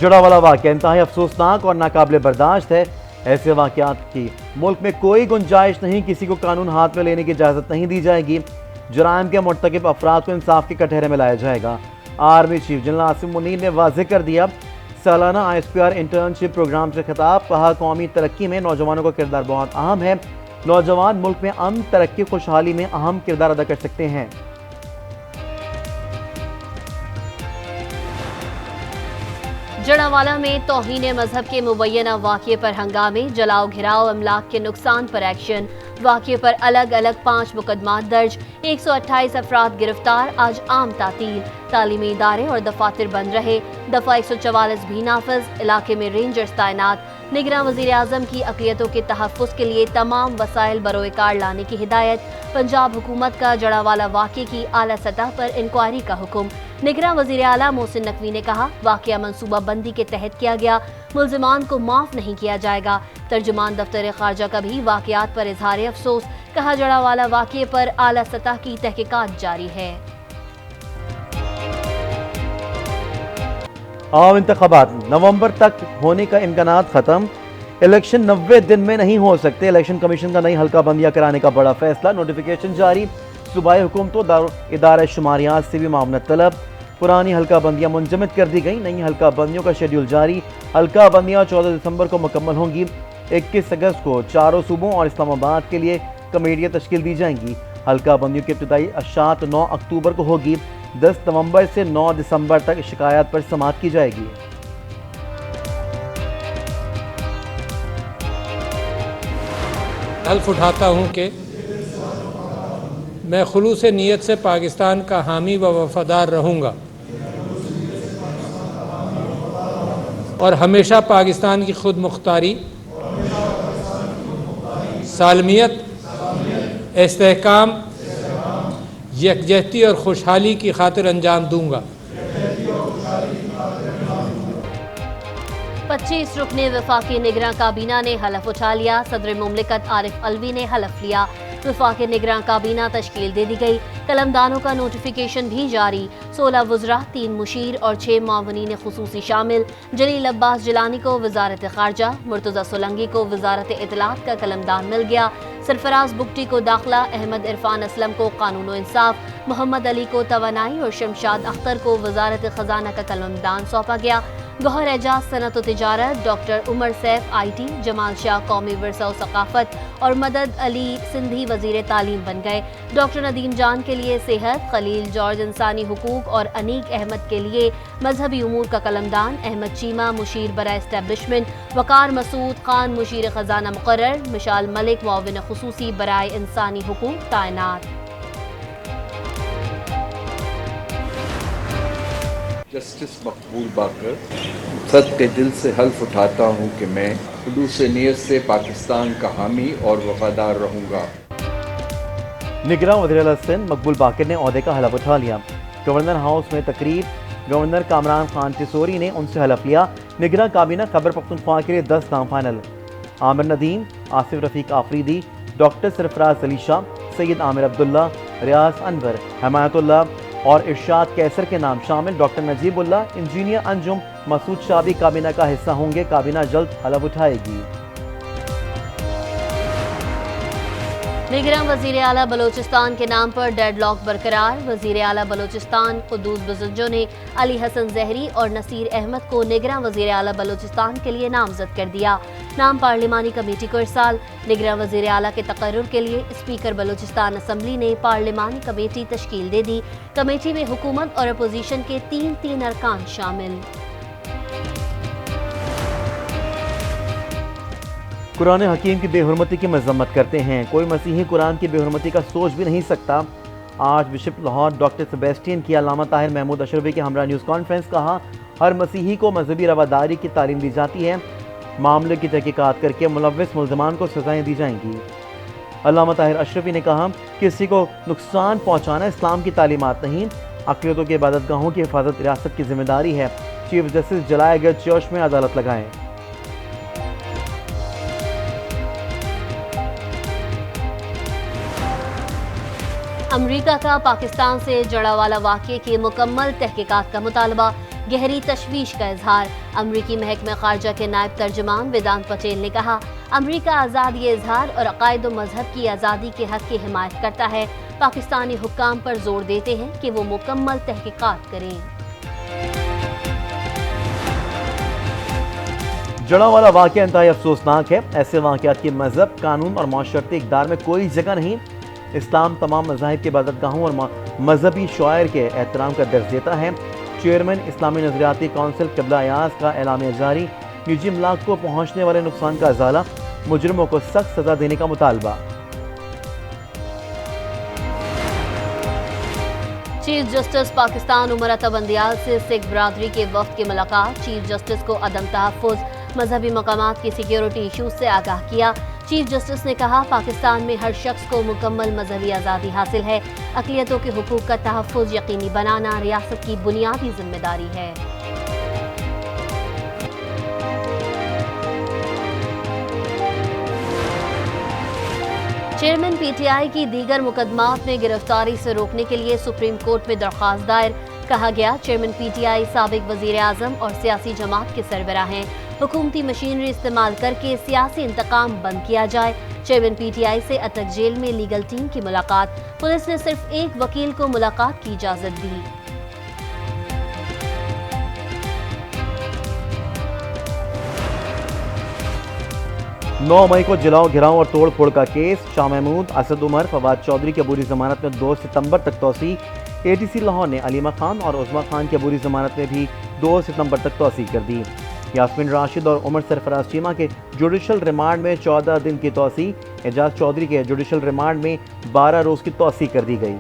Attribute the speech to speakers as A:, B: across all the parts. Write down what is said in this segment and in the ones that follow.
A: जड़ा वाला वाक़या इंतहाई अफसोसनाक और नाकाबिले बर्दाश्त है। ऐसे वाक़यात की मुल्क में कोई गुंजाइश नहीं, किसी को कानून हाथ में लेने की इजाज़त नहीं दी जाएगी। जराइम के मुर्तकिब अफराद को इंसाफ के कटहरे में लाया जाएगा। Army chief general Asim Munir ने वाज़ेह कर दिया। सालाना ISPR इंटर्नशिप प्रोग्राम से खिताब, कहा कौमी तरक्की में नौजवानों का किरदार बहुत अहम है। नौजवान मुल्क में अमन, तरक्की, खुशहाली में अहम किरदार अदा कर सकते हैं।
B: जड़ावाला में तौहीन मजहब के मुबैना वाक़े पर हंगामे, जलाओ घिराव, अमलाक के नुकसान पर एक्शन। वाक़े पर अलग अलग 5 मुकदमात दर्ज, 128 अफराद गिरफ्तार। आज आम तातील, तालीमी इदारे और दफातर बंद रहे। दफ़ा 144 भी नाफिज, इलाके में रेंजर्स तैनात। निगरान वज़ीर आज़म की अक़लियतों के तहफ़्फ़ुज़ के लिए तमाम वसाइल बरोए कार लाने की हिदायत। पंजाब हुकूमत का जड़ावाला वाक़े की आला सतह पर इंक्वायरी का हुक्म। निगरान वज़ीर आला मोहसिन नकवी ने कहा, वाक़या मनसूबा बंदी के तहत किया गया, मुल्ज़िमान को माफ़ नहीं किया जाएगा। तर्जुमान दफ्तर ख़ारजा का भी वाक़यात पर इज़हार अफसोस, कहा जड़ावाला वाक़े पर आला सतह की तहक़ीक़ात जारी है।
A: आम इंतख़ाबात नवंबर तक होने का इम्कानात ख़त्म। इलेक्शन 90 दिन में नहीं हो सकते। इलेक्शन कमीशन का नई हल्का बंदियाँ कराने का बड़ा फैसला। नोटिफिकेशन जारी। सूबाई हुकूमतों इदारा शुमारियात से भी मामलत तलब। पुरानी हल्का बंदियाँ मुंजमद कर दी गई। नई हल्का बंदियों का शेड्यूल जारी। हल्का बंदियाँ 14 दिसंबर को मुकम्मल होंगी। 21 अगस्त को चारों सूबों और इस्लामाबाद के लिए कमेटियाँ तश्कील दी जाएंगी। हल्का बंदियों की इब्तिदाई अशात 9 अक्टूबर को होगी। 10 नवंबर से 9 दिसंबर तक शिकायत पर समाअत की जाएगी।
C: हल्फ उठाता हूँ कि मैं खुलूस नीयत से पाकिस्तान का हामी व वफादार रहूँगा और हमेशा पाकिस्तान की खुद मुख्तारी, सालमियत, इस्तेहकाम, यकजहती और खुशहाली की खातिर अंजाम दूँगा।
B: 25 रुकने वफाकी निगरान काबीना ने हलफ उठा लिया। सदर मुमलिकत आरिफ अलवी ने हलफ लिया। वफाकी निगरान काबीना तश्कील दे दी गई। कलमदानों का नोटिफिकेशन भी जारी। 16 वज़रा, 3 मुशीर और 6 मावनीन खुसूसी शामिल। जलील अब्बास जिलानी को वजारत ख़ारजा, मुर्तज़ा सोलंगी को वजारत इत्तलात का कलमदान मिल गया। सरफराज बुगटी को दाखिला, अहमद इरफान असलम को कानून व इंसाफ, मोहम्मद अली को तवानाई और शमशाद अख्तर को वजारत ख़जाना का कलमदान सौंपा गया। गौहर एजाज सनत व तिजारत, डॉक्टर उमर सैफ IT, जमाल शाह कौमी विरसा व सकाफत और मदद अली सिंधी वज़ीर तालीम बन गए। डॉक्टर नदीम जान के लिए सेहत, खलील जॉर्ज इंसानी हुकूक और अनीक अहमद के लिए मजहबी उमूर का कलमदान। अहमद चीमा मुशीर बरा एस्टेब्लिशमेंट, वकार मसूद खान मुशीर ख़जाना मुकर्रर, मिशाल मलिक मुआविन खुसूसी बराए इंसानी हुकूक तैनात।
D: जस्टिस मकबूल बाकर, सद के दिल से हल्फ उठाता हूँ कि मैं खुलूस नीयत से पाकिस्तान का हामी और वफादार रहूँगा।
A: निगरान वज़ीर सिंध मकबूल बाकर ने ओहदे का हलफ उठा लिया। गवर्नर हाउस में तकरीब, गवर्नर कामरान खान तिसोरी ने उनसे हलफ लिया। निगरान काबीना खैबर पख्तूनख्वा के लिए 10 नाम फाइनल। आमिर नदीम, आसिफ रफीक आफरीदी, डॉक्टर सरफराज अली शाह, सैयद आमिर अब्दुल्ला, रियाज अनवर, हमायतुल्लाह और इरशाद कैसर के नाम शामिल। डॉक्टर नजीबुल्ला, इंजीनियर अंजुम मसूद शाह भी काबीना का हिस्सा होंगे। काबीना जल्द हलफ उठाएगी।
B: निगरान वज़ीर आला बलोचिस्तान के नाम पर डेडलॉक बरकरार। वज़ीर आला बलोचिस्तान कुद्दूस बुजुर्गों ने अली हसन जहरी और नसीर अहमद को निगरान वज़ीर आला बलोचिस्तान के लिए नामजद कर दिया। नाम पार्लिमानी कमेटी को इरसाल। निगरान वज़ीर आला के तकर्रुर के लिए स्पीकर बलोचिस्तान असम्बली ने पार्लिमानी कमेटी तश्कील दे दी। कमेटी में हुकूमत और अपोजिशन के 3 अरकान शामिल।
A: कुरान हकीम की बेहुरमती की मजम्मत करते हैं। कोई मसीही कुरान की बेहुरमती का सोच भी नहीं सकता। आज बिशप लाहौर डॉक्टर सेबेस्टियन की अल्लामा ताहिर महमूद अशरफी के हमरा न्यूज़ कॉन्फ्रेंस, कहा हर मसीही को मजहबी रवादारी की तालीम दी जाती है। मामले की तहकीकात करके मुलव्विस मुल्ज़िमान को सज़ाएँ दी जाएंगी। अल्लामा ताहिर अशरफी ने कहा किसी को नुकसान पहुँचाना इस्लाम की तालीमात नहीं, अक़लियतों की इबादतगाहों की हिफाजत रियासत की जिम्मेदारी है। चीफ जस्टिस जलाए गए चर्च में अदालत लगाएं।
B: अमरीका का पाकिस्तान से जड़ावाला वाक़े की मुकम्मल तहकीकात का मुतालबा। गहरी तशवीश का इजहार। अमरीकी महकमे खारजा के नायब तर्जुमान वेदांत पटेल ने कहा, अमरीका आज़ादी इजहार और अकायद व मजहब की आज़ादी के हक की हिमायत करता है। पाकिस्तानी हुक्काम पर जोर देते हैं कि वो मुकम्मल तहकीकात करें।
A: जड़ावाला वाक़या इंतहाई अफसोसनाक है। ऐसे वाक़यात की मजहब, कानून और माशरती इक़दार में कोई जगह नहीं। इस्लाम तमाम मज़ाहिब के इबादतगाहों और मजहबी शआयर के एहतराम का दर्ज देता है। चेयरमैन इस्लामी नज़रियाती काउंसिल क़िबला अयाज़ का एलामिया जारी। निजी अमलाक को पहुँचने वाले नुकसान का अज़ाला, मुजरिमों को सख्त सज़ा देने का मुतालबा।
B: चीफ जस्टिस पाकिस्तान उमर अता बंदियाल से सिख बरादरी के वफ्द की मुलाकात। चीफ जस्टिस को अदम तहफ़्फ़ुज़, मजहबी मकामात की सिक्योरिटी इशूज़ से आगाह किया। चीफ जस्टिस ने कहा, पाकिस्तान में हर शख्स को मुकम्मल मजहबी आज़ादी हासिल है। अक़लियतों के हुकूक़ का तहफ़्फ़ुज़ यकीनी बनाना रियासत की बुनियादी जिम्मेदारी है। चेयरमैन पीटीआई की दीगर मुकदमात में गिरफ्तारी से रोकने के लिए सुप्रीम कोर्ट में दरख्वास्त दायर। कहा गया, चेयरमैन पीटीआई साबिक वज़ीर आज़म और सियासी जमात के सरबराह हैं। हुकूमती मशीनरी इस्तेमाल करके सियासी इंतकाम बंद किया जाए। चेयरमैन पीटीआई से अटक जेल में लीगल टीम की मुलाकात। पुलिस ने सिर्फ एक वकील को मुलाकात की इजाज़त दी।
A: 9 मई को जलाओ, घिराव और तोड़ फोड़ का केस। शाह महमूद, असद उमर, फवाद चौधरी की अबूरी जमानत में 2 सितंबर तक तौसी। एटीसी लाहौर ने अलीमा खान और उज़मा खान की अबूरी जमानत में भी 2 सितंबर तक तौसी कर दी। यास्मीन राशिद और उमर सरफराज चीमा के जुडिशल रिमांड में 14 दिन की तौसी। एजाज चौधरी के जुडिशल रिमांड में 12 रोज़ की तौसी कर दी गई।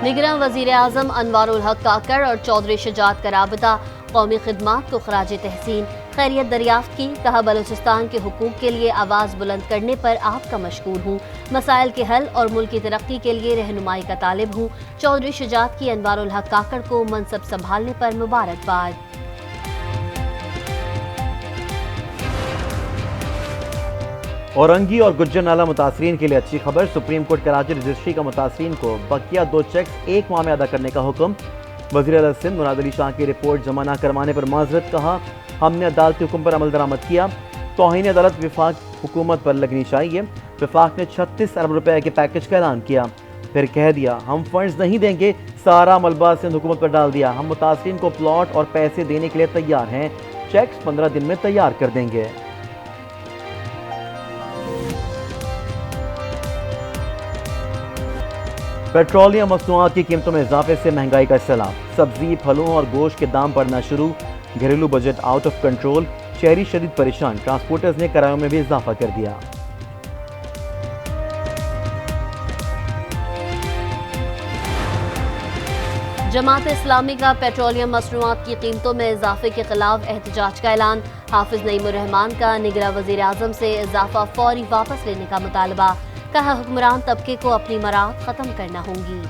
B: निगरान वज़ीर आज़म अनवारुल हक काकर और चौधरी शुजात का राबता। कौमी खिदमात को खराज तहसीन। खैरियत दरियाफ्त की। कहा, बलूचिस्तान के हुकूक के लिए आवाज़ बुलंद करने पर आपका मशकूर हूँ। मसाइल के हल और मुल्क की तरक्की के लिए रहनुमाई का तालिब हूँ। चौधरी शुजात की अनवारुल हक काकर को मनसब संभालने पर मुबारकबाद।
A: औरंगी और गुज्जर नाला मुतासरीन के लिए अच्छी खबर। सुप्रीम कोर्ट कराची रजिस्ट्री का मुतासरीन को बकिया 2 चेक्स 1 माह में अदा करने का हुक्म। वज़ीर आला सिंध मुराद अली शाह की रिपोर्ट जमा न करवाने पर माजरत। कहा, हमने अदालती हुक्म पर अमल दरामद किया। तौहीन अदालत विफाक हुकूमत पर लगनी चाहिए। विफाक ने 36 अरब रुपए के पैकेज का ऐलान किया, फिर कह दिया हम फंड्स नहीं देंगे। सारा मलबा सिंध हुकूमत पर डाल दिया। हम मुतासरीन को प्लॉट और पैसे देने के लिए तैयार हैं। चेक्स 15 दिन में तैयार कर देंगे। पेट्रोलियम मसनूआत की कीमतों में इजाफे से महंगाई का सैलाब। सब्जी, फलों और गोश्त के दाम बढ़ना शुरू। घरेलू बजट आउट ऑफ कंट्रोल। शहरी शदीद परेशान। ट्रांसपोर्टर्स ने किरायों में भी इजाफा कर दिया।
B: जमात इस्लामी का पेट्रोलियम मसनूआत की कीमतों में इजाफे के खिलाफ एहतजाज का ऐलान। हाफिज नईमुर रहमान का निगरान वज़ीर आज़म से इजाफा फौरी वापस लेने का मुतालबा। कहा, हुक्मरान तबके को अपनी मराद खत्म करना होंगी।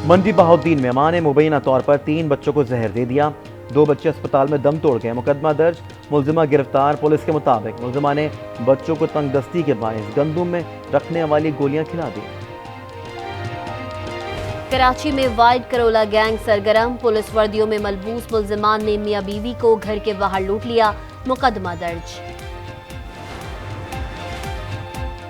A: मंडी बहाउद्दीन में मां ने मुबैना तौर पर 3 बच्चों को जहर दे दिया। 2 बच्चे अस्पताल में दम तोड़ गए। मुकदमा दर्ज। मुलजिमा गिरफ्तार। पुलिस के मुताबिक मुलजिमा ने बच्चों को तंग दस्ती के बायस गंदुम में रखने वाली गोलियां खिला दी।
B: कराची में वाइट करोला गैंग सरगर्म। पुलिस वर्दियों में मलबूस मुलजिमान ने मियां बीवी को घर के बाहर लूट लिया। मुकदमा दर्ज।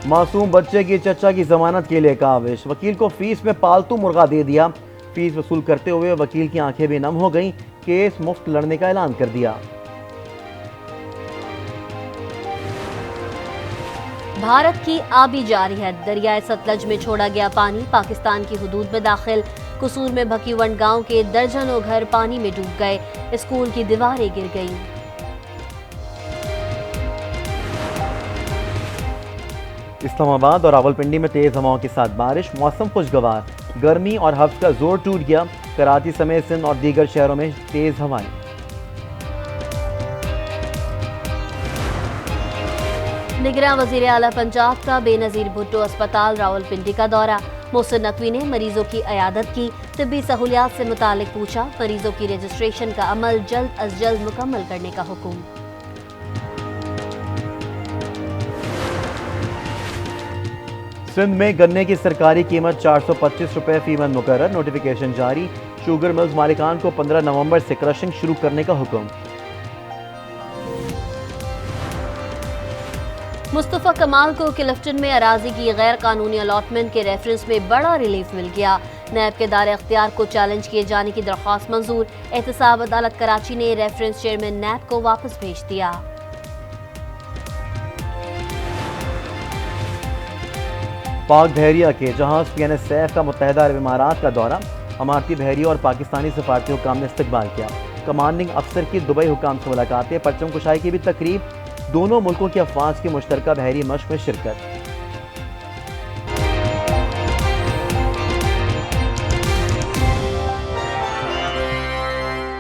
A: मासूम बच्चे की चचा की जमानत के लिए काविश। वकील को फीस में पालतू मुर्गा दे दिया। फीस वसूल करते हुए वकील की आंखें भी नम हो गईं। केस मुफ्त लड़ने का ऐलान कर दिया।
B: भारत की आबी जारहियत। दरियाए सतलज में छोड़ा गया पानी पाकिस्तान की हुदूद में दाखिल। कसूर में भकीवंड गांव के दर्जनों घर पानी में डूब गए। स्कूल की दीवारें गिर गईं।
A: इस्लामाबाद और रावलपिंडी में तेज हवाओं के साथ बारिश। मौसम खुशगवार। गर्मी और हफ्स का जोर टूट गया। कराची समेत सिंध और दीगर शहरों में तेज हवाएं।
B: निगरान वज़ीर आला पंजाब का बेनज़ीर भुट्टो अस्पताल रावलपिंडी का दौरा। मोहसिन नकवी ने मरीजों की अयादत की। तिब्बी सहूलियात से मुतालिक पूछा। मरीजों की रजिस्ट्रेशन का अमल जल्द अज जल्द मुकम्मल करने का हुक्म।
A: سندھ میں گنے کی سرکاری قیمت 425 روپے فی من مقرر، نوٹیفیکیشن جاری، شوگر ملز مالکان کو 15 نومبر سے کرشنگ شروع کرنے کا حکم۔
B: مصطفیٰ کمال کو کلفٹن میں اراضی کی غیر قانونی الاٹمنٹ کے ریفرنس میں بڑا ریلیف مل گیا۔ نیب کے دار اختیار کو چیلنج کیے جانے کی درخواست منظور، احتساب عدالت کراچی نے ریفرنس چیئرمین نیب کو واپس بھیج دیا۔
A: پاک بحریہ کے جہاز PNS سیف کا متحدہ عرب امارات کا دورہ، اماراتی بحریہ اور پاکستانی سفارتی حکام نے استقبال کیا۔ کمانڈنگ افسر کی دبئی حکام سے ملاقاتیں، پرچم کشائی کی بھی تقریب، دونوں ملکوں کی افواج کی مشترکہ بحری مشق میں شرکت۔